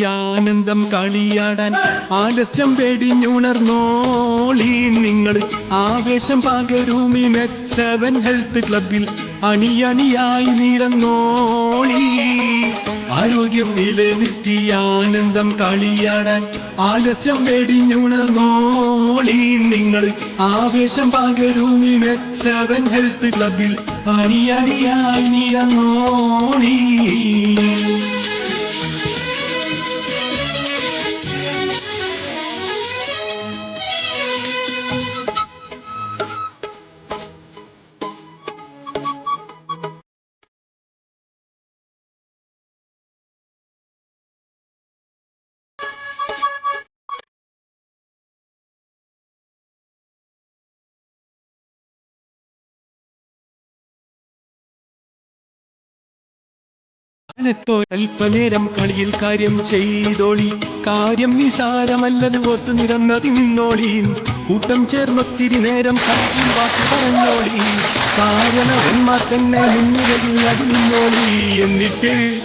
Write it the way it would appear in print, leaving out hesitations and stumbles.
ആനന്ദം കളിയാടാൻ ആലസ്യം വെടിഞ്ഞുണർന്നോളി നിങ്ങൾ. ആവേശം പകരുമി മെച്ചവൻ ഹെൽത്ത് ക്ലബിൽ അണിയണിയായി നിരന്നോളി. ആരോഗ്യം നിലനിർത്തി ആനന്ദം കളിയാടാൻ ആലസ്യം വെടിഞ്ഞുണർന്നോളി നിങ്ങൾ. ആവേശം പകരുമി മെച്ചവൻ ഹെൽത്ത് ക്ലബിൽ അണിയണിയായി നിരന്നോളി. അല്പനേരം കളിയിൽ കാര്യം ചെയ്തോളി. കാര്യം നിസാരമല്ലത് ഓർത്തു നിറന്നതി നിന്നോളി. കൂട്ടം ചേർന്നൊത്തിരി നേരം കളിയിൽ വാക്ക് പറഞ്ഞോളി. കാരണവന്മാർ തന്നെ മുൻനിരയിൽ അത് നിന്നോളി. എന്നിട്ട്